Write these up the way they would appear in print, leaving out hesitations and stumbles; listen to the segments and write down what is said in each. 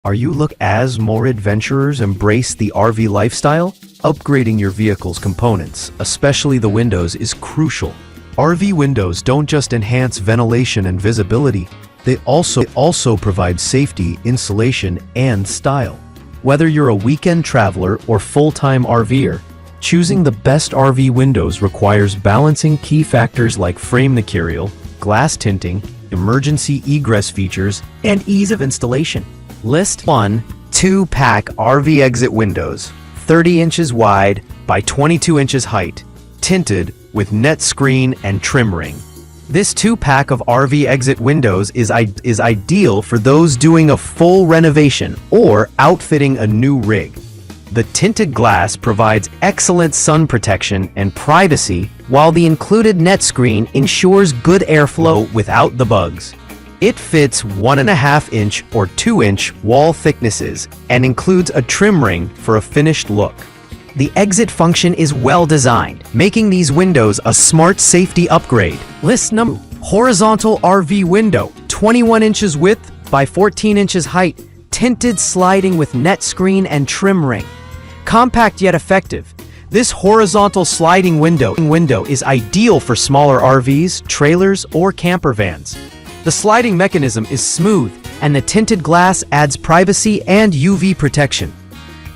Are you look as more adventurers embrace the RV lifestyle? Upgrading your vehicle's components, especially the windows, is crucial. RV windows don't just enhance ventilation and visibility, they also provide safety, insulation, and style. Whether you're a weekend traveler or full-time RVer, choosing the best RV windows requires balancing key factors like frame material, glass tinting, emergency egress features, and ease of installation. List 1. Twoack RV exit windows, 30 inches wide by 22 inches height, tinted with net screen and trim ring. This 2-pack of RV exit windows is ideal for those doing a full renovation or outfitting a new rig. The tinted glass provides excellent sun protection and privacy, while the included net screen ensures good airflow without the bugs. It fits 1.5-inch or 2-inch wall thicknesses and includes a trim ring for a finished look. The exit function is well designed, making these windows a smart safety upgrade. List number: horizontal RV window, 21 inches width by 14 inches height, tinted sliding with net screen and trim ring. Compact yet effective, this horizontal sliding window is ideal for smaller RVs, trailers, or camper vans. The sliding mechanism is smooth, and the tinted glass adds privacy and UV protection.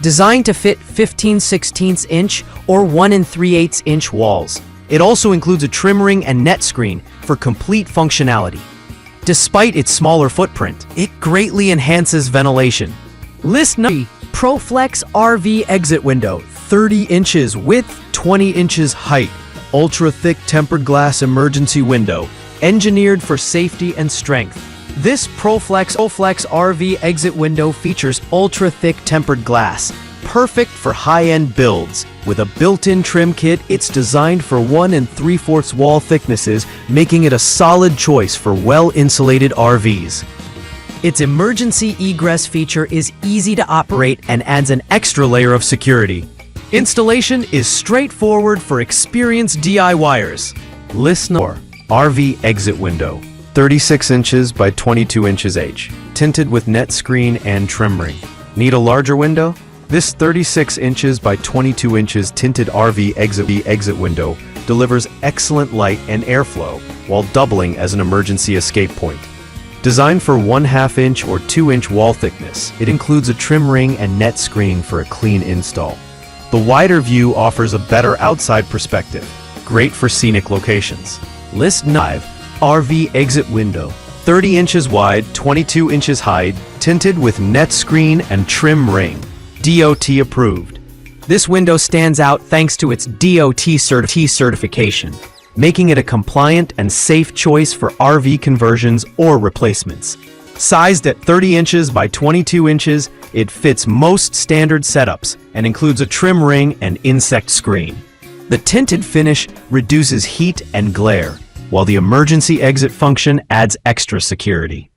Designed to fit 15/16-inch or 1 3/8-inch walls, it also includes a trim ring and net screen for complete functionality. Despite its smaller footprint, it greatly enhances ventilation. List number: Prolex RV exit window, 30 inches width, 20 inches height, ultra-thick tempered glass emergency window, engineered for safety and strength. This Prolex RV exit window features ultra-thick tempered glass, perfect for high-end builds. With a built-in trim kit, it's designed for 1 3/4 wall thicknesses, making it a solid choice for well-insulated RVs. Its emergency egress feature is easy to operate and adds an extra layer of security. Installation is straightforward for experienced DIYers. List number: RV exit window, 36 inches by 22 inches H, tinted with net screen and trim ring. Need a larger window? This 36 inches by 22 inches tinted RV exit window delivers excellent light and airflow while doubling as an emergency escape point. Designed for 1/2-inch or 2-inch wall thickness, it includes a trim ring and net screen for a clean install. The wider view offers a better outside perspective, great for scenic locations. List Knive RV exit window, 30 inches wide, 22 inches high, tinted with net screen and trim ring. DOT approved. This window stands out thanks to its DOT certification, making it a compliant and safe choice for RV conversions or replacements. Sized at 30 inches by 22 inches, it fits most standard setups and includes a trim ring and insect screen. The tinted finish reduces heat and glare, while the emergency exit function adds extra security.